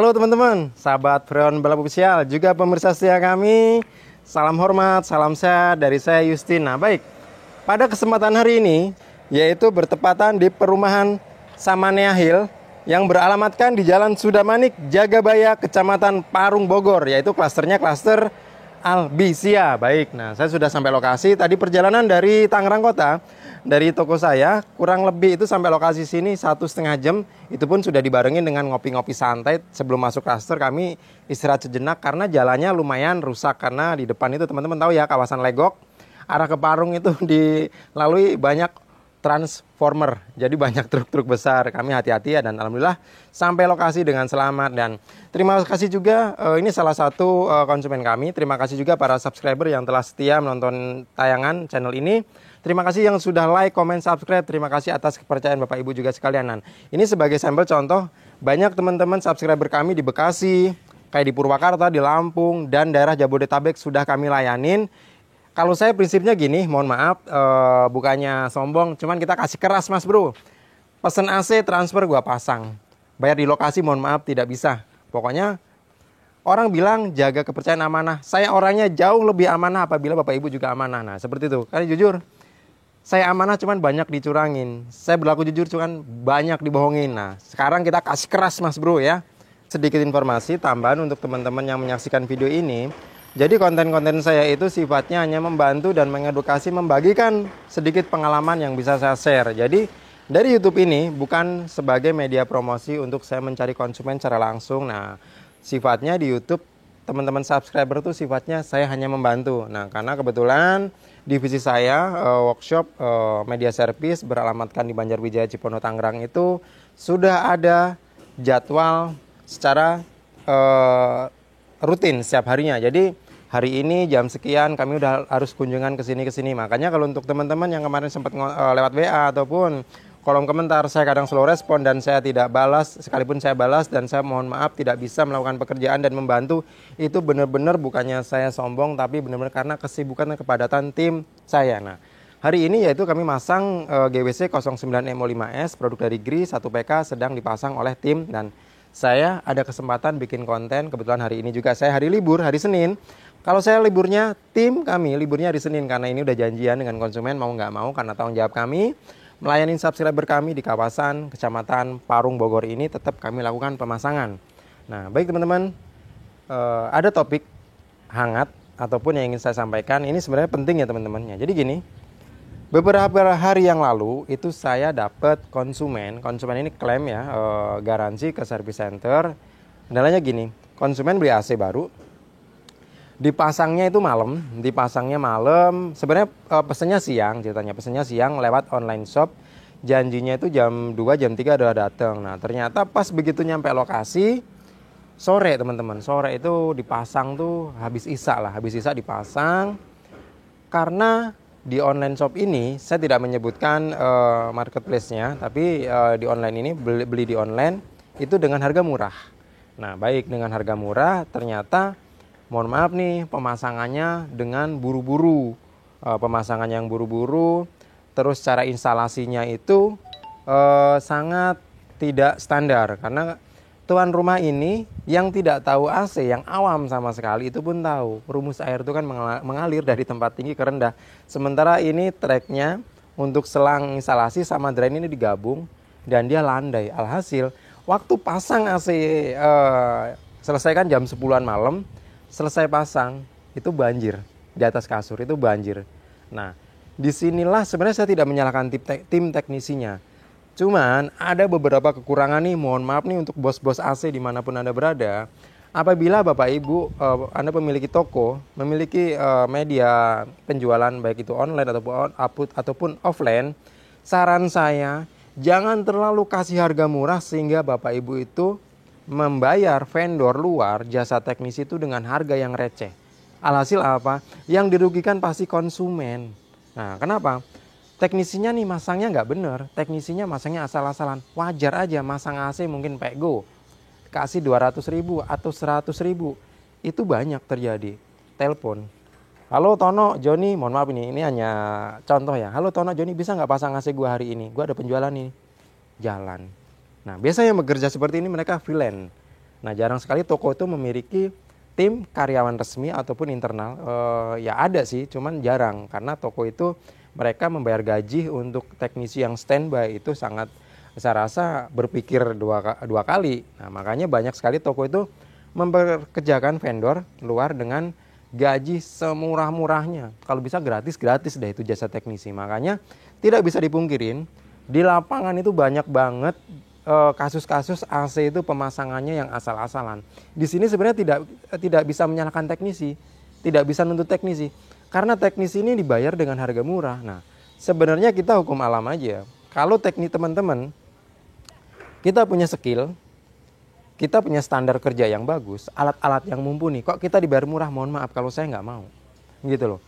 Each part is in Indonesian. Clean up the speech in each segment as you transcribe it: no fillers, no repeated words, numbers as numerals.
Halo teman-teman, sahabat Freon Balap Official, juga pemirsa setia kami. Salam hormat, salam sehat dari saya Yustin. Nah baik, pada kesempatan hari ini, yaitu bertepatan di perumahan Samanea Hill yang beralamatkan di Jalan Sudamanik, Jagabaya, Kecamatan Parung, Bogor, yaitu klasternya klaster Albisia. Baik, nah saya sudah sampai lokasi. Tadi perjalanan dari Tangerang Kota, dari toko saya kurang lebih itu sampai lokasi sini 1,5 jam. Itu pun sudah dibarengin dengan ngopi-ngopi santai. Sebelum masuk klaster kami istirahat sejenak karena jalannya lumayan rusak. Karena di depan itu teman-teman tahu ya, kawasan Legok arah ke Parung itu dilalui banyak transformer. Jadi banyak truk-truk besar. Kami hati-hati ya, dan alhamdulillah sampai lokasi dengan selamat. Dan terima kasih juga, ini salah satu konsumen kami. Terima kasih juga para subscriber yang telah setia menonton tayangan channel ini. Terima kasih yang sudah like, comment, subscribe. Terima kasih atas kepercayaan Bapak Ibu juga sekalian. Nah, ini sebagai sampel contoh, banyak teman-teman subscriber kami di Bekasi, kayak di Purwakarta, di Lampung, dan daerah Jabodetabek sudah kami layanin. Kalau saya prinsipnya gini, mohon maaf, bukannya sombong, cuman kita kasih keras mas bro. Pesen AC, transfer gua pasang. Bayar di lokasi, mohon maaf, tidak bisa. Pokoknya orang bilang jaga kepercayaan amanah. Saya orangnya jauh lebih amanah apabila Bapak Ibu juga amanah. Nah seperti itu, karena jujur saya amanah cuman banyak dicurangin. Saya berlaku jujur cuman banyak dibohongin. Nah sekarang kita kasih keras mas bro ya. Sedikit informasi tambahan untuk teman-teman yang menyaksikan video ini. Jadi konten-konten saya itu sifatnya hanya membantu dan mengedukasi, membagikan sedikit pengalaman yang bisa saya share. Jadi dari YouTube ini bukan sebagai media promosi untuk saya mencari konsumen secara langsung. Nah sifatnya di YouTube teman-teman subscriber itu sifatnya saya hanya membantu. Nah karena kebetulan divisi saya workshop media service beralamatkan di Banjarwijaya, Cipondo, Tangerang itu sudah ada jadwal secara rutin setiap harinya. Jadi hari ini jam sekian kami udah harus kunjungan ke sini. Makanya kalau untuk teman-teman yang kemarin sempat lewat WA ataupun kolom komentar, saya kadang slow respon dan saya tidak balas. Sekalipun saya balas dan saya mohon maaf tidak bisa melakukan pekerjaan dan membantu, itu benar-benar bukannya saya sombong, tapi benar-benar karena kesibukan dan kepadatan tim saya. Nah hari ini yaitu kami masang GWC 09MO5S produk dari GRI 1PK sedang dipasang oleh tim. Dan saya ada kesempatan bikin konten. Kebetulan hari ini juga saya hari libur, hari Senin. Kalau saya liburnya, tim kami liburnya hari Senin karena ini udah janjian dengan konsumen, mau nggak mau karena tanggung jawab kami melayani subscriber kami di kawasan Kecamatan Parung, Bogor ini tetap kami lakukan pemasangan. Nah baik teman-teman, ada topik hangat ataupun yang ingin saya sampaikan. Ini sebenarnya penting ya teman-temannya. Jadi gini, beberapa hari yang lalu itu saya dapat konsumen ini klaim ya, garansi ke service center. Kendalanya gini, konsumen beli AC baru, dipasangnya malam. Sebenarnya pesennya siang, ceritanya pesennya siang lewat online shop. Janjinya itu jam 2, jam 3 udah datang. Nah ternyata pas begitu nyampe lokasi sore teman-teman, sore itu dipasang tuh habis isya dipasang. Karena di online shop ini saya tidak menyebutkan marketplace-nya, tapi di online ini beli di online itu dengan harga murah. Nah baik, dengan harga murah ternyata mohon maaf nih, pemasangannya dengan buru-buru. Pemasangan yang buru-buru, terus cara instalasinya itu sangat tidak standar. Karena tuan rumah ini yang tidak tahu AC, yang awam sama sekali, itu pun tahu. Rumus air itu kan mengalir dari tempat tinggi ke rendah. Sementara ini tracknya untuk selang instalasi sama drain ini digabung dan dia landai. Alhasil, waktu pasang AC selesaikan jam 10-an malam, selesai pasang itu banjir di atas kasur, itu banjir. Nah disinilah sebenarnya saya tidak menyalahkan tim teknisinya, cuman ada beberapa kekurangan nih. Mohon maaf nih untuk bos-bos AC dimanapun Anda berada. Apabila Bapak Ibu Anda memiliki toko, memiliki media penjualan baik itu online ataupun offline, saran saya jangan terlalu kasih harga murah sehingga Bapak Ibu itu membayar vendor luar jasa teknisi itu dengan harga yang receh. Alhasil apa? Yang dirugikan pasti konsumen. Nah kenapa? Teknisinya nih masangnya nggak bener, teknisinya masangnya asal-asalan. Wajar aja masang AC mungkin pego, kasih 200.000 atau 100.000. Itu banyak terjadi. Telepon, halo Tono, Joni, mohon maaf ini hanya contoh ya. Halo Tono, Joni, bisa nggak pasang AC gua hari ini? Gua ada penjualan nih. Jalan. Nah biasanya yang bekerja seperti ini mereka freelance. Nah, jarang sekali toko itu memiliki tim karyawan resmi ataupun internal. Ya ada sih, cuman jarang karena toko itu mereka membayar gaji untuk teknisi yang standby itu sangat, saya rasa berpikir dua kali. Nah, makanya banyak sekali toko itu mempekerjakan vendor luar dengan gaji semurah-murahnya. Kalau bisa gratis-gratis deh itu jasa teknisi. Makanya tidak bisa dipungkirin di lapangan itu banyak banget kasus-kasus AC itu pemasangannya yang asal-asalan. Di sini sebenarnya tidak bisa menyalahkan teknisi, tidak bisa nuntut teknisi, karena teknisi ini dibayar dengan harga murah. Nah, sebenarnya kita hukum alam aja. Kalau teknik teman-teman, kita punya skill, kita punya standar kerja yang bagus, alat-alat yang mumpuni, kok kita dibayar murah? Mohon maaf kalau saya nggak mau, gitu loh.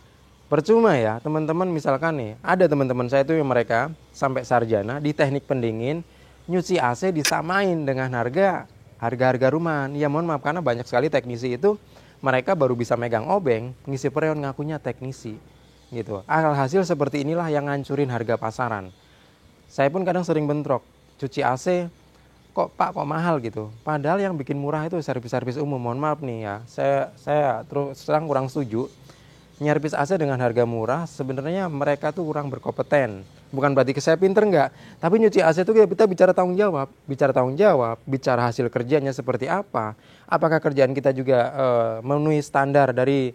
Percuma ya teman-teman, misalkan nih ada teman-teman saya itu yang mereka sampai sarjana di teknik pendingin, nyuci AC disamain dengan harga rumahan. Ya mohon maaf, karena banyak sekali teknisi itu mereka baru bisa megang obeng, ngisi freon ngakunya teknisi gitu. Alhasil seperti inilah yang ngancurin harga pasaran. Saya pun kadang sering bentrok, cuci AC kok Pak kok mahal gitu. Padahal yang bikin murah itu servis-servis umum. Mohon maaf nih ya, saya terus terang kurang setuju. Nyervis AC dengan harga murah, sebenarnya mereka tuh kurang berkompeten. Bukan berarti saya pinter enggak, tapi nyuci AC itu kita bicara tanggung jawab, bicara hasil kerjanya seperti apa. Apakah kerjaan kita juga memenuhi standar dari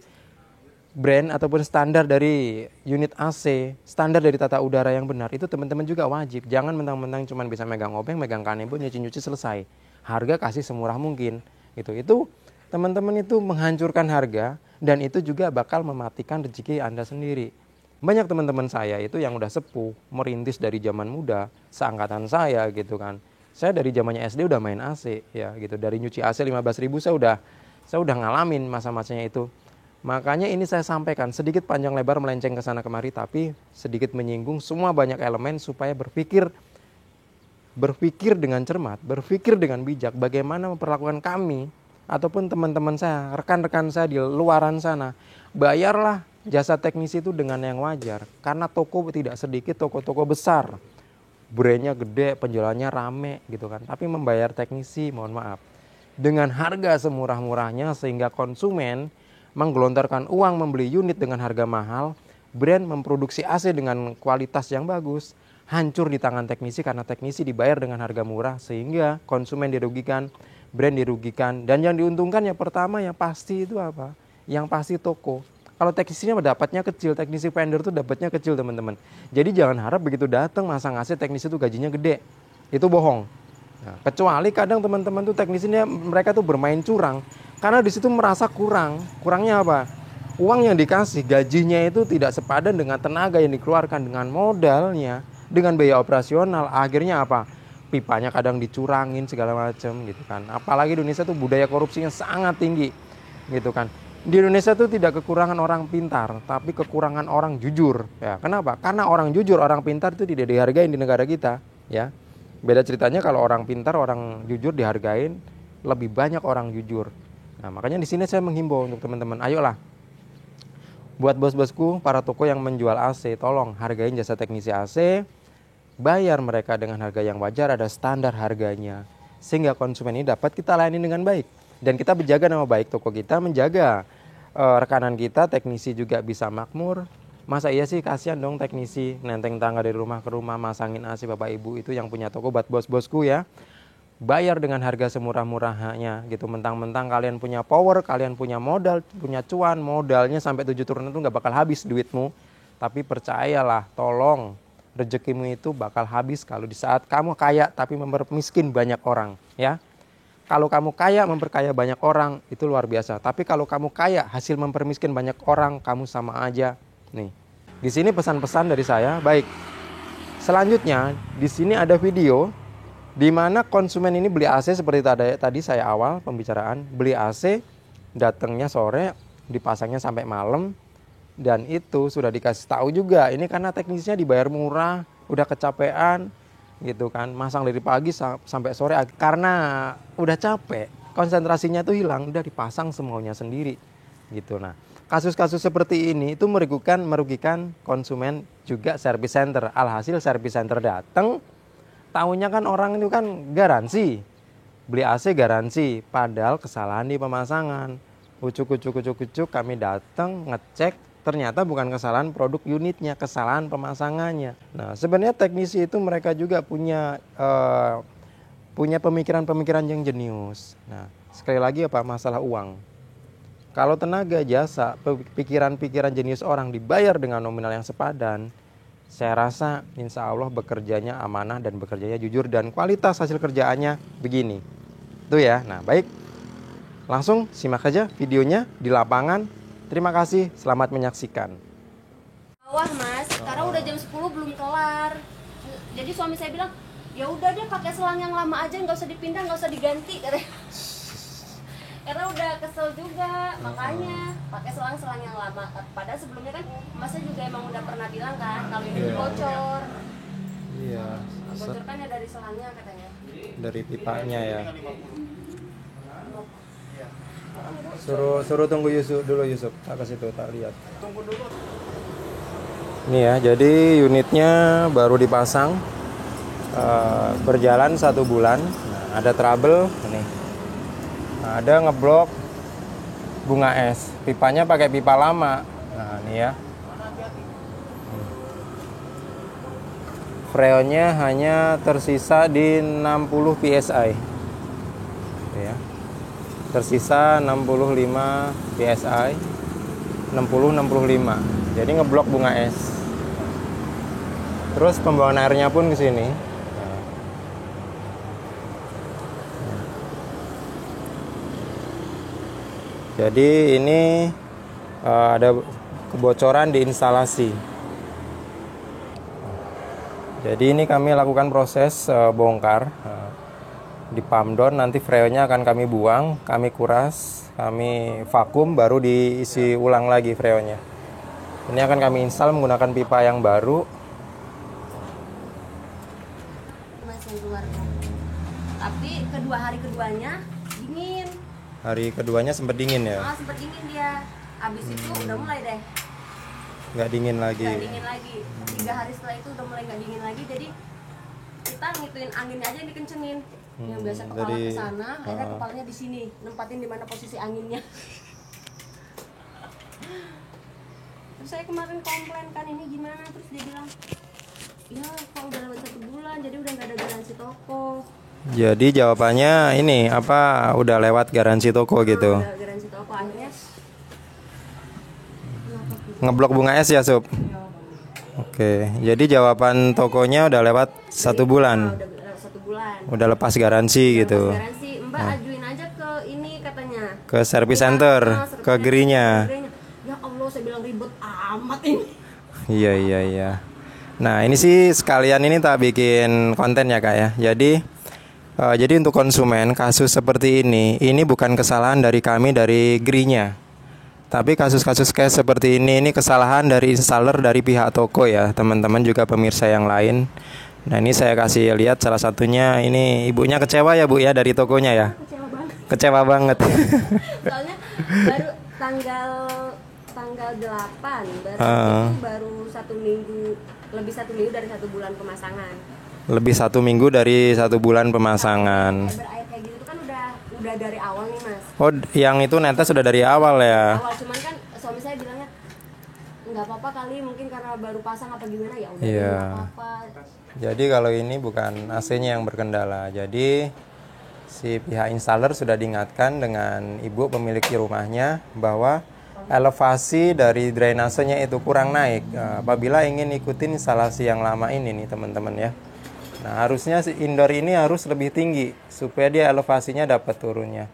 brand ataupun standar dari unit AC, standar dari tata udara yang benar, itu teman-teman juga wajib. Jangan mentang-mentang cuma bisa megang obeng, megang kanebo, nyuci-nyuci selesai. Harga kasih semurah mungkin. Itu teman-teman itu menghancurkan harga, dan itu juga bakal mematikan rezeki Anda sendiri. Banyak teman-teman saya itu yang udah sepuh, merintis dari zaman muda, seangkatan saya gitu kan. Saya dari zamannya SD udah main AC ya gitu. Dari nyuci AC 15.000 saya udah ngalamin masa-masanya itu. Makanya ini saya sampaikan sedikit panjang lebar melenceng ke sana kemari, tapi sedikit menyinggung semua banyak elemen supaya berpikir dengan cermat, berpikir dengan bijak bagaimana memperlakukan kami ataupun teman-teman saya, rekan-rekan saya di luaran sana. Bayarlah jasa teknisi itu dengan yang wajar, karena toko tidak sedikit, toko-toko besar, brandnya gede, penjualannya rame gitu kan, tapi membayar teknisi mohon maaf dengan harga semurah-murahnya, sehingga konsumen menggelontorkan uang membeli unit dengan harga mahal. Brand memproduksi AC dengan kualitas yang bagus, hancur di tangan teknisi karena teknisi dibayar dengan harga murah, sehingga konsumen dirugikan, brand dirugikan, dan yang diuntungkan yang pertama yang pasti itu apa? Yang pasti toko. Kalau teknisinya dapatnya kecil, teknisi vendor itu dapatnya kecil teman-teman. Jadi jangan harap begitu datang masang AC teknisi itu gajinya gede. Itu bohong. Nah, kecuali kadang teman-teman tuh teknisinya mereka tuh bermain curang, karena di situ merasa kurang. Kurangnya apa? Uang yang dikasih, gajinya itu tidak sepadan dengan tenaga yang dikeluarkan, dengan modalnya, dengan biaya operasional. Akhirnya apa? Pipanya kadang dicurangin segala macam gitu kan. Apalagi Indonesia tuh budaya korupsinya sangat tinggi gitu kan. Di Indonesia tuh tidak kekurangan orang pintar, tapi kekurangan orang jujur. Ya, kenapa? Karena orang jujur, orang pintar itu tidak dihargai di negara kita, ya. Beda ceritanya kalau orang pintar, orang jujur dihargain, lebih banyak orang jujur. Nah, makanya di sini saya menghimbau untuk teman-teman, ayolah. Buat bos-bosku, para toko yang menjual AC, tolong hargain jasa teknisi AC, bayar mereka dengan harga yang wajar, ada standar harganya, sehingga konsumen ini dapat kita layani dengan baik. Dan kita menjaga nama baik toko kita, menjaga rekanan kita, teknisi juga bisa makmur. Masa iya sih, kasihan dong teknisi nenteng tangga dari rumah ke rumah, masangin AC bapak ibu itu yang punya toko. Buat bos-bosku ya, bayar dengan harga semurah-murahnya gitu. Mentang-mentang kalian punya power, kalian punya modal, punya cuan, modalnya sampai 7 turunan itu gak bakal habis duitmu. Tapi percayalah, tolong, rezekimu itu bakal habis kalau di saat kamu kaya tapi mempermiskin banyak orang, ya. Kalau kamu kaya memperkaya banyak orang, itu luar biasa. Tapi kalau kamu kaya hasil mempermiskin banyak orang, kamu sama aja. Nih, di sini pesan-pesan dari saya. Baik, selanjutnya di sini ada video di mana konsumen ini beli AC seperti tadi saya awal pembicaraan, beli AC, datangnya sore, dipasangnya sampai malam, dan itu sudah dikasih tahu juga. Ini karena teknisnya dibayar murah, udah kecapean gitu kan, masang dari pagi sampai sore karena udah capek, konsentrasinya tuh hilang, udah dipasang semaunya sendiri gitu. Nah, kasus-kasus seperti ini itu merugikan konsumen juga service center. Alhasil service center datang, tahunya kan orang itu kan garansi. beli AC garansi, padahal kesalahan di pemasangan. Ucuk kami datang ngecek, ternyata bukan kesalahan produk unitnya, kesalahan pemasangannya. Nah, sebenarnya teknisi itu mereka juga punya pemikiran-pemikiran yang jenius. Nah, sekali lagi apa, masalah uang. Kalau tenaga, jasa, pikiran-pikiran jenius orang dibayar dengan nominal yang sepadan, saya rasa insya Allah bekerjanya amanah dan bekerjanya jujur dan kualitas hasil kerjaannya begini. Itu ya. Nah, baik. Langsung simak aja videonya di lapangan. Terima kasih, selamat menyaksikan. Wah Mas, sekarang udah jam 10 belum kelar. Jadi suami saya bilang, ya udah deh pakai selang yang lama aja, nggak usah dipindah, nggak usah diganti katanya. Karena udah kesel juga, makanya pakai selang-selang yang lama. Padahal sebelumnya kan Masnya juga emang udah pernah bilang kan kalau ini bocor. Iya. Bocor kan ya dari selangnya katanya. Dari pipanya ya. Suruh tunggu Yusuf dulu, Yusuf. Tak ke situ, tak lihat. Tunggu dulu. Ini ya, jadi unitnya baru dipasang, berjalan 1 bulan. Nah, ada trouble ini. Nah, ada ngeblok bunga es. Pipanya pakai pipa lama. Nah, ini ya. Freonnya hanya tersisa di 60 psi. Ya. Tersisa 65 psi. 60-65. Jadi ngeblok bunga es. Terus pembawaan airnya pun ke sini. Jadi ini ada kebocoran di instalasi. Jadi ini kami lakukan proses bongkar di pump down. Nanti freonnya akan kami buang, kami kuras, kami vakum, baru diisi ulang lagi freonnya. Ini akan kami install menggunakan pipa yang baru. Masih keluar. Tapi hari keduanya dingin. Hari keduanya sempat dingin ya? Sempat dingin dia. Abis itu udah mulai deh. Nggak dingin lagi. Nggak dingin lagi. 3 hari setelah itu udah mulai nggak dingin lagi. Jadi kita ngituin anginnya aja yang dikencengin. Yang biasa kepala ke sana, akhirnya kepalanya di sini, nempatin di mana posisi anginnya. Terus saya kemarin komplain kan ini gimana, terus dia bilang, ya kalau udah lewat 1 bulan, jadi udah nggak ada garansi toko. Jadi jawabannya ini apa, udah lewat garansi toko gitu. Udah garansi toko, akhirnya ngeblok bunga es ya, Sob? ya, Oke, jadi jawaban tokonya udah lewat 1 bulan. udah lewat 1 bulan. Udah lepas garansi gitu. Garansi, Mbak ajuin aja ke ini katanya. Ke service center, ke gerinya. Ya Allah, saya bilang ribet amat ini. Iya. Nah, ini sih sekalian ini tak bikin konten ya, Kak ya. Jadi untuk konsumen kasus seperti ini bukan kesalahan dari kami dari gerinya. Tapi kasus-kasus kayak seperti ini kesalahan dari installer, dari pihak toko ya, teman-teman juga pemirsa yang lain. Nah, ini saya kasih lihat salah satunya, ini ibunya kecewa ya, Bu ya, dari tokonya ya. Kecewa banget. Soalnya baru tanggal 8 itu baru 1 minggu, lebih 1 minggu dari 1 bulan pemasangan. Lebih 1 minggu dari 1 bulan pemasangan. Air kayak gitu kan udah dari awal nih, Mas. Oh, yang itu netes sudah dari awal ya. Awal, cuman kan suami saya bilangnya nggak apa-apa kali, mungkin karena baru pasang apa gimana, ya udah Iya. nggak apa-apa. Jadi kalau ini bukan AC-nya yang berkendala. Jadi si pihak installer sudah diingatkan dengan ibu pemilik rumahnya bahwa elevasi dari drainasenya itu kurang naik. Apabila ingin ikutin instalasi yang lama ini nih teman-teman ya. Nah, harusnya si indoor ini harus lebih tinggi supaya dia elevasinya dapat turunnya.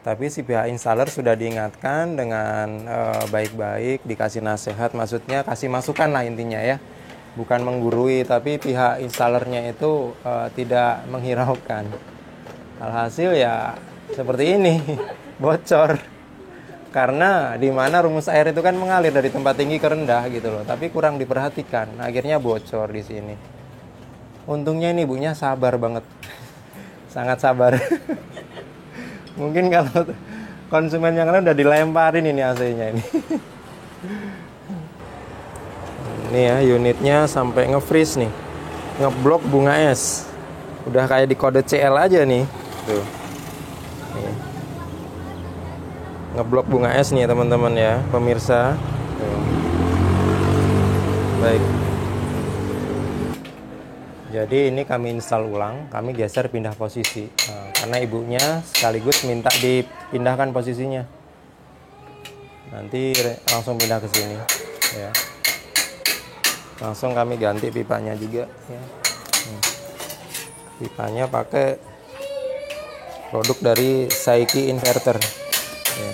Tapi si pihak installer sudah diingatkan dengan baik-baik, dikasih nasihat, maksudnya kasih masukan lah intinya ya. Bukan menggurui, tapi pihak installernya itu tidak menghiraukan. Alhasil ya seperti ini, bocor. Karena di mana rumus air itu kan mengalir dari tempat tinggi ke rendah gitu loh, tapi kurang diperhatikan, akhirnya bocor di sini. Untungnya ini ibunya sabar banget, sangat sabar. Mungkin kalau konsumen yang lain udah dilemparin ini AC-nya ini. Ini ya unitnya sampai nge-freeze nih, ngeblok bunga es. Udah kayak di kode CL aja nih. Tuh. ngeblok bunga es nih teman-teman ya, pemirsa. Tuh. Baik. Jadi ini kami install ulang, kami geser pindah posisi. Nah, karena ibunya sekaligus minta dipindahkan posisinya. Nanti langsung pindah ke sini ya. Langsung kami ganti pipanya juga ya. Pipanya pakai produk dari Saiki Inverter ya.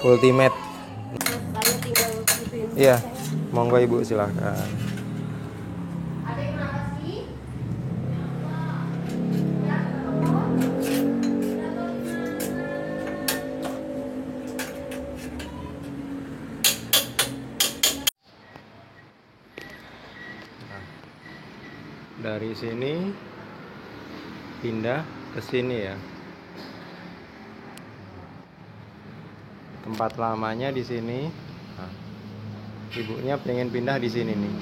Ultimate. Saya tinggal gituin. Iya, monggo ibu silahkan. Ada yang kenapa sih? Dari sini pindah ke sini ya. Tempat lamanya di sini. Nah, ibunya pengen pindah di sini nih.